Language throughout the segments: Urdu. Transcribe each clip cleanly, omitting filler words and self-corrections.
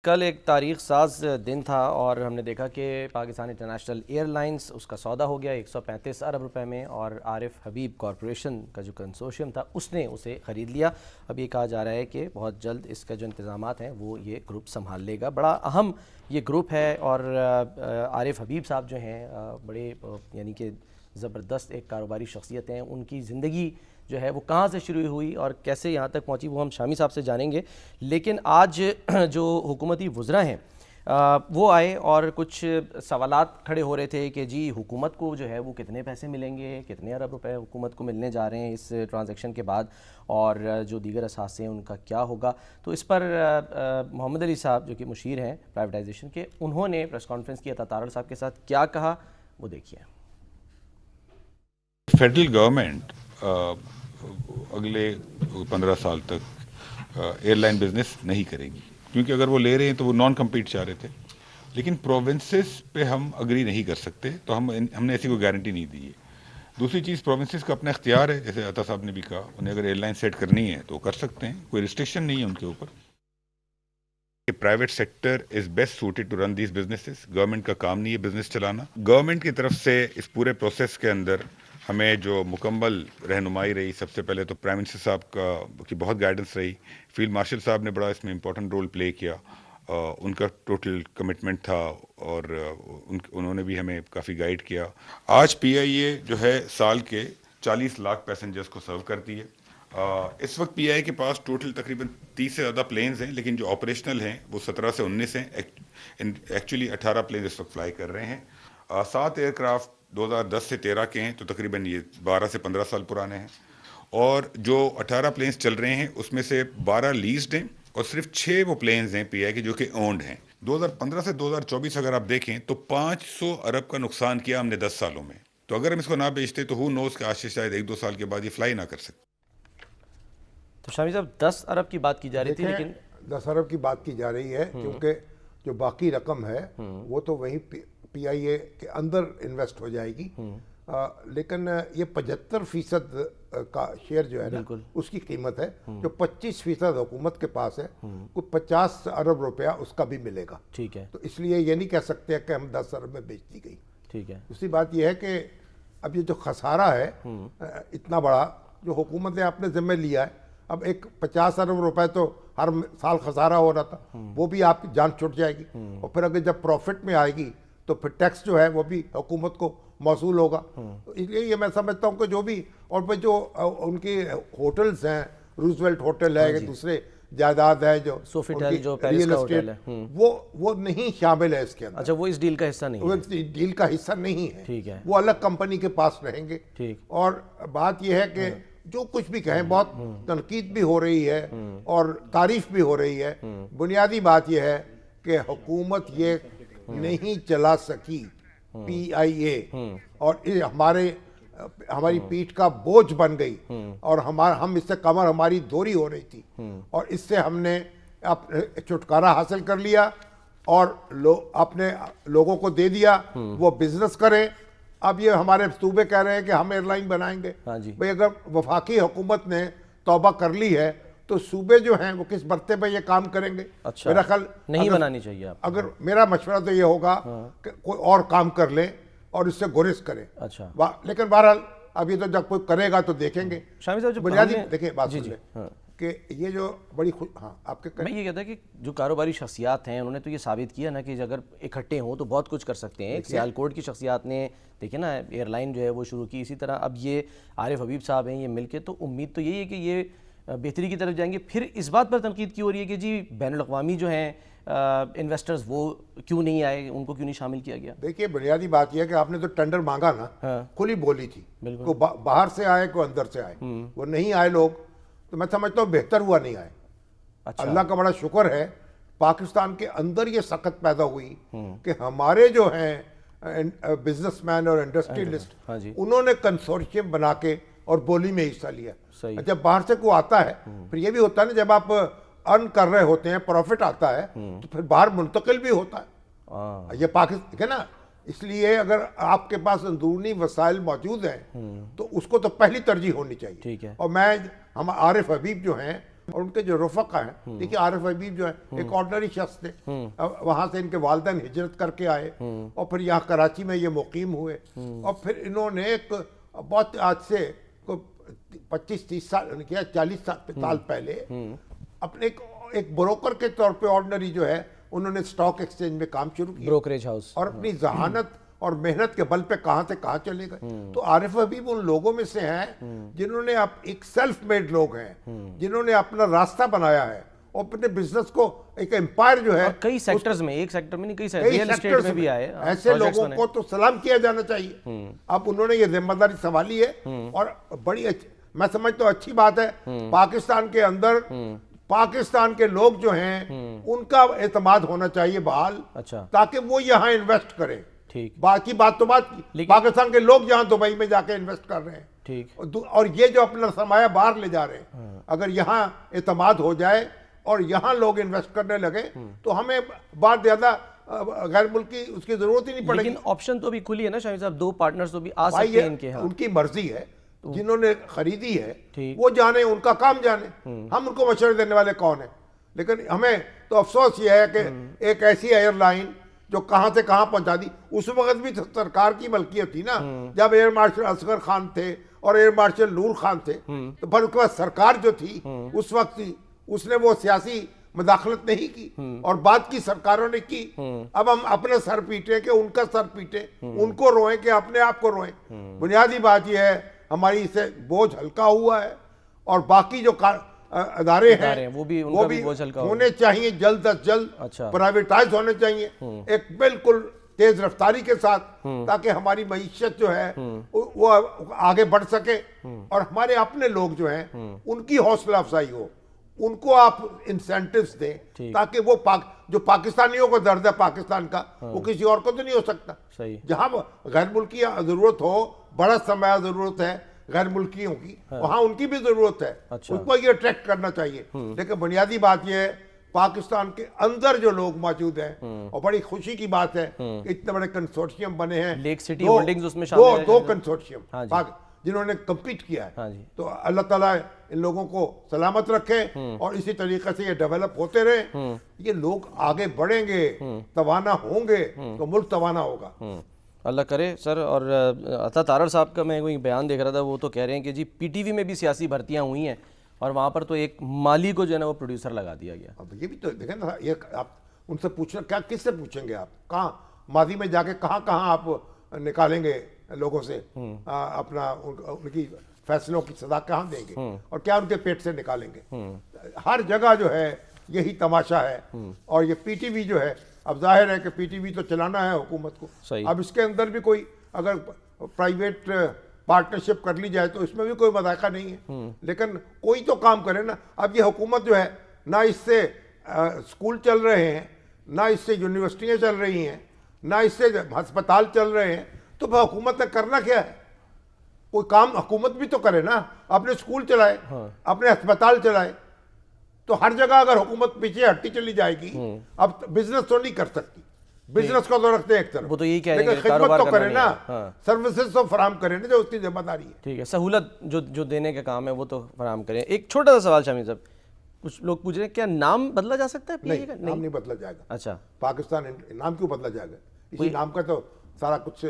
کل ایک تاریخ ساز دن تھا اور ہم نے دیکھا کہ پاکستان انٹرنیشنل ایئر لائنز اس کا سودا ہو گیا 135 ارب روپے میں، اور عارف حبیب کارپوریشن کا جو کنسورشیم تھا اس نے اسے خرید لیا۔ اب یہ کہا جا رہا ہے کہ بہت جلد اس کا جو انتظامات ہیں وہ یہ گروپ سنبھال لے گا۔ بڑا اہم یہ گروپ ہے، اور عارف حبیب صاحب جو ہیں بڑے یعنی کہ زبردست ایک کاروباری شخصیت ہیں۔ ان کی زندگی جو ہے وہ کہاں سے شروع ہوئی اور کیسے یہاں تک پہنچی وہ ہم شامی صاحب سے جانیں گے۔ لیکن آج جو حکومتی وزراء ہیں وہ آئے اور کچھ سوالات کھڑے ہو رہے تھے کہ جی حکومت کو جو ہے وہ کتنے پیسے ملیں گے، کتنے ارب روپے حکومت کو ملنے جا رہے ہیں اس ٹرانزیکشن کے بعد، اور جو دیگر اثاثے ہیں ان کا کیا ہوگا۔ تو اس پر محمد علی صاحب جو کہ مشیر ہیں پرائیویٹائزیشن کے، انہوں نے پریس کانفرنس کی تارڑ صاحب کے ساتھ کیا کہا وہ دیکھیے۔ فیڈرل گورنمنٹ اگلے 15 سال تک ایئر لائن بزنس نہیں کرے گی، کیونکہ اگر وہ لے رہے ہیں تو وہ نان کمپیٹ چاہ رہے تھے، لیکن پروونسز پہ ہم اگری نہیں کر سکتے، تو ہم نے ایسی کوئی گارنٹی نہیں دی ہے۔ دوسری چیز، پروونسز کا اپنا اختیار ہے، جیسے عطا صاحب نے بھی کہا، انہیں اگر ایئر لائن سیٹ کرنی ہے تو وہ کر سکتے ہیں، کوئی ریسٹرکشن نہیں ہے ان کے اوپر۔ Private sector is best suited to run these businesses, government کا کام نہیں ہے بزنس چلانا۔ گورنمنٹ کی طرف سے اس پورے پروسیس کے اندر ہمیں جو مکمل رہنمائی رہی، سب سے پہلے تو پرائم منسٹر صاحب کی بہت گائیڈنس رہی، فیلڈ مارشل صاحب نے بڑا اس میں امپورٹنٹ رول پلے کیا، ان کا ٹوٹل کمٹمنٹ تھا، اور انہوں نے بھی ہمیں کافی گائیڈ کیا۔ آج پی آئی اے جو ہے سال کے 40 لاکھ پیسنجرز کو سرو کرتی ہے۔ اس وقت پی آئی اے کے پاس ٹوٹل تقریباً 30 سے زیادہ پلینز ہیں، لیکن جو آپریشنل ہیں وہ 17 سے 19 ہیں، ایکچولی 18 پلینز اس وقت فلائی کر رہے ہیں۔ 7 ایئر کرافٹ 2010 سے 13 کے ہیں، تو تقریباً یہ 12 سے 15 سال پرانے ہیں، اور جو 18 پلینز چل رہے ہیں اس میں سے 12 لیزڈ ہیں، اور صرف 6 وہ پلینز ہیں پی آئی کے جو کہ اونڈ ہیں۔ 2015 سے 2024 اگر آپ دیکھیں تو 500 ارب کا نقصان کیا ہم نے 10 سالوں میں، تو اگر ہم اس کو نہ بیچتے تو ہو نوز کہ آج سے شاید 1-2 سال کے بعد یہ فلائی نہ کر سکتے۔ تو شامی صاحب 10 ارب کی بات کی جا رہی تھی، لیکن 10 ارب کی بات کی جا رہی ہے، کیونکہ جو باقی رقم ہے وہ تو وہیں پی آئی اے کے اندر انویسٹ ہو جائے گی، لیکن یہ 75% کا شیئر جو ہے نا اس کی قیمت ہے، جو 25% حکومت کے پاس ہے، کوئی 50 ارب روپیہ اس کا بھی ملے گا۔ ٹھیک ہے، تو اس لیے یہ نہیں کہہ سکتے کہ ہم 10 ارب میں بیچ دی گئی۔ ٹھیک ہے، دوسری بات یہ ہے کہ اب یہ جو خسارہ ہے اتنا بڑا جو حکومت نے اپنے ذمہ لیا ہے، اب ایک 50 ارب روپے تو ہر سال خسارہ ہو رہا تھا، وہ بھی آپ کی جان چھوٹ جائے گی، اور پھر اگر جب پروفٹ میں آئے گی تو پھر ٹیکس جو ہے وہ بھی حکومت کو موصول ہوگا۔ اس لیے یہ میں سمجھتا ہوں کہ جو بھی، اور پھر جو ان کی ہوٹلز ہیں، روزویلٹ ہوٹل ہے، دوسرے جائیداد ہے جو سوفیٹل جو پیرس کا ہوٹل ہے، وہ نہیں شامل ہے اس کے اندر۔ اچھا، وہ اس ڈیل کا حصہ نہیں ہے، وہ ڈیل کا حصہ نہیں ہے، ٹھیک ہے، وہ الگ کمپنی کے پاس رہیں گے۔ ٹھیک، اور بات یہ ہے کہ جو کچھ بھی کہیں، بہت تنقید بھی ہو رہی ہے اور تعریف بھی ہو رہی ہے، بنیادی بات یہ ہے کہ حکومت یہ نہیں چلا سکی، پی آئی اے، اور ہماری پیٹھ کا بوجھ بن گئی، اور ہم اس سے کمر ہماری دوری ہو رہی تھی، اور اس سے ہم نے چھٹکارا حاصل کر لیا اور اپنے لوگوں کو دے دیا وہ بزنس کریں۔ اب یہ ہمارے صوبے کہہ رہے ہیں کہ ہم ایئر لائن بنائیں گے۔ بھئی اگر وفاقی حکومت نے توبہ کر لی ہے تو صوبے جو ہیں وہ کس برتے پہ یہ کام کریں گے؟ میرا خیال نہیں بنانی چاہیے آپ، اگر میرا مشورہ تو یہ ہوگا کہ کوئی اور کام کر لیں اور اس سے گریز کریں۔ اچھا، لیکن بہرحال ابھی تو جب کوئی کرے گا تو دیکھیں گے۔ شامی صاحب جو بنیادی دیکھیں بات سن لیں کہ یہ جو بڑی آپ کے میں یہ کہتا ہے کہ جو کاروباری شخصیات ہیں انہوں نے تو یہ ثابت کیا نا کہ اگر اکٹھے ہوں تو بہت کچھ کر سکتے ہیں۔ ایک سیالکوٹ کی شخصیات نے دیکھیں نا ایئر لائن جو ہے وہ شروع کی، اسی طرح اب یہ عارف حبیب صاحب ہیں، یہ مل کے، تو امید تو یہی ہے کہ یہ بہتری کی طرف جائیں گے۔ پھر اس بات پر تنقید کی ہو رہی ہے کہ جی بین الاقوامی جو ہیں انویسٹرز وہ کیوں نہیں آئے، ان کو کیوں نہیں شامل کیا گیا؟ دیکھیے بنیادی بات یہ ہے کہ آپ نے تو ٹینڈر مانگا نا، کھلی بولی تھی، کوئی باہر سے آئے کوئی اندر سے آئے، وہ نہیں آئے لوگ، تو میں سمجھتا ہوں بہتر ہوا نہیں آئے۔ اللہ کا بڑا شکر ہے پاکستان کے اندر یہ سخت پیدا ہوئی کہ ہمارے جو ہیں بزنس مین اور انڈسٹریلسٹ، انہوں نے کنسورشیم بنا کے اور بولی میں حصہ لیا۔ جب باہر سے کوئی آتا ہے، پھر یہ بھی ہوتا ہے نا، جب آپ ارن کر رہے ہوتے ہیں، پروفٹ آتا ہے تو پھر باہر منتقل بھی ہوتا ہے۔ یہ پاکستان ہے نا، اس لیے اگر آپ کے پاس اندرونی وسائل موجود ہیں تو اس کو تو پہلی ترجیح ہونی چاہیے۔ اور ہم عارف حبیب جو ہیں اور ان کے جو رفقا ہیں، دیکھیے عارف حبیب جو ہے ایک آرڈنری شخص تھے، وہاں سے ان کے والدین ہجرت کر کے آئے اور پھر یہاں کراچی میں یہ مقیم ہوئے، اور پھر انہوں نے ایک بہت آج سے 25-30 سال کیا 40 سال پہلے اپنے ایک بروکر کے طور پہ آرڈنری جو ہے انہوں نے اسٹاک ایکسچینج میں کام شروع کیا، بروکریج ہاؤس، اور اپنی ذہانت اور محنت کے بل پہ کہاں سے کہاں چلے گئے۔ تو عارف حبیب ان لوگوں میں سے ہیں جنہوں نے ایک سیلف میڈ لوگ ہیں، جنہوں نے اپنا راستہ بنایا ہے اور اپنے بزنس کو ایک امپائر جو ہے کئی سیکٹرز میں، ایک سیکٹر میں نہیں، کئی ریئل اسٹیٹ میں بھی آئے، ایسے لوگوں کو تو سلام کیا جانا چاہیے۔ اب انہوں نے یہ ذمہ داری سنبھالی ہے اور بڑی میں سمجھتا ہوں اچھی بات ہے۔ پاکستان کے اندر پاکستان کے لوگ جو ہیں ان کا اعتماد ہونا چاہیے بحال، اچھا، تاکہ وہ یہاں انویسٹ کریں۔ ٹھیک، باقی بات تو بات کی، پاکستان کے لوگ یہاں دبئی میں جا کے انویسٹ کر رہے ہیں، ٹھیک، اور یہ جو اپنا سرمایہ باہر لے جا رہے ہیں، اگر یہاں اعتماد ہو جائے اور یہاں لوگ انویسٹ کرنے لگے تو ہمیں بات زیادہ غیر ملکی اس کی ضرورت ہی نہیں پڑے گی۔ لیکن آپشن تو ابھی کھلی ہے نا شاہد صاحب، 2 پارٹنرز تو بھی آ سکتے ہیں ان کے ہاں، ان کی مرضی ہے، جنہوں نے خریدی ہے وہ جانے، ان کا کام جانے، ہم ان کو مشورے دینے والے کون ہیں؟ لیکن ہمیں تو افسوس یہ ہے کہ ایک ایسی ایئر لائن جو کہاں سے کہاں پہنچا دی، اس وقت بھی سرکار کی ملکیت تھی نا، جب ایئر مارشل اصغر خان تھے اور ایئر مارشل نور خان تھے، تو پھر اس کے بعد سرکار جو تھی اس وقت تھی، اس نے وہ سیاسی مداخلت نہیں کی اور بعد کی سرکاروں نے کی۔ اب ہم اپنے سر پیٹیں کہ ان کا سر پیٹیں، ان کو روئیں کہ اپنے آپ کو روئیں؟ بنیادی بات یہ ہے ہماری سے بوجھ ہلکا ہوا ہے، اور باقی جو ادارے ہیں وہ بھی ہونے چاہیے جلد از جلد پرائیویٹائز ہونے چاہیے ایک بالکل تیز رفتاری کے ساتھ، تاکہ ہماری معیشت جو ہے وہ آگے بڑھ سکے اور ہمارے اپنے لوگ جو ہیں ان کی حوصلہ افزائی ہو، ان کو آپ انسینٹیوز دیں تاکہ وہ جو پاکستانیوں کو درد ہے پاکستان کا وہ کسی اور کو تو نہیں ہو سکتا۔ جہاں غیر ملکی ضرورت ہو، بڑا سرمایہ ضرورت ہے غیر ملکیوں کی، وہاں ان کی بھی ضرورت ہے، ان کو یہ اٹریکٹ کرنا چاہیے۔ لیکن بنیادی بات یہ ہے پاکستان کے اندر جو لوگ موجود ہیں، اور بڑی خوشی کی بات ہے کہ اتنے بڑے کنسورشیم بنے ہیں، لیک سٹی ہولڈنگز اس میں شامل ہیں، 2 کنسورشیم جنہوں نے کمپیٹ کیا ہے۔ تو اللہ تعالیٰ ان لوگوں کو سلامت رکھے اور اسی طریقے سے یہ ڈیولپ ہوتے رہے، یہ لوگ آگے بڑھیں گے، توانا ہوں گے تو ملک توانا ہوگا۔ اللہ کرے سر۔ اور عطا تارڑ صاحب کا میں کوئی بیان دیکھ رہا تھا، وہ تو کہہ رہے ہیں کہ جی پی ٹی وی میں بھی سیاسی بھرتیاں ہوئی ہیں اور وہاں پر تو ایک مالی کو جو ہے نا وہ پروڈیوسر لگا دیا گیا۔ اب یہ بھی تو دیکھیں نا، یہ آپ ان سے پوچھنا کیا، کس سے پوچھیں گے آپ؟ کہاں ماضی میں جا کے کہاں آپ نکالیں گے لوگوں سے اپنا ان کی فیصلوں کی سزا کہاں دیں گے اور کیا ان کے پیٹ سے نکالیں گے؟ ہر جگہ جو ہے یہی تماشا ہے، اور یہ پی ٹی وی جو ہے، اب ظاہر ہے کہ پی ٹی وی تو چلانا ہے حکومت کو، اب اس کے اندر بھی کوئی اگر پرائیویٹ پارٹنرشپ کر لی جائے تو اس میں بھی کوئی مذائقہ نہیں ہے، لیکن کوئی تو کام کرے نا۔ اب یہ حکومت جو ہے نہ اس سے اسکول چل رہے ہیں، نہ اس سے یونیورسٹیاں چل رہی ہیں، نہ اس سے ہسپتال چل رہے ہیں، تو پھر حکومت نے کرنا کیا ہے؟ کوئی کام حکومت بھی تو کرے نا، اپنے اسکول چلائے، اپنے ہسپتال چلائے۔ تو ہر جگہ اگر حکومت پیچھے ہٹتی چلی جائے گی، اب بزنس تو نہیں کر سکتی، بزنس کو تو رکھتے ہیں ایک طرف، وہ تو یہی کہہ رہے ہیں لیکن کہ خدمت کاروبار تو کرے نا، ہاں، سروسز تو فراہم کرے نا، جو اس کی ذمہ داری ہے۔ ٹھیک ہے، سہولت جو دینے کا کام ہے وہ تو فراہم کریں۔ ایک چھوٹا سا سوال شامی صاحب، کچھ لوگ پوچھ رہے ہیں کیا نام بدلا جا سکتا ہے؟ نہیں، نام نہیں بدلا جائے گا۔ اچھا، پاکستان نام کیوں بدلا جائے گا؟ اسی نام کا تو سارا کچھ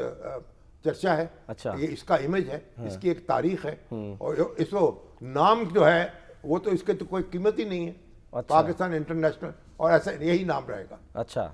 چرچا ہے، یہ اس کا امیج ہے، اس کی ایک تاریخ ہے، اور اس کو نام جو ہے وہ تو اس کے تو کوئی قیمت ہی نہیں ہے۔ پاکستان انٹرنیشنل، اور ایسا یہی نام رہے گا۔ اچھا،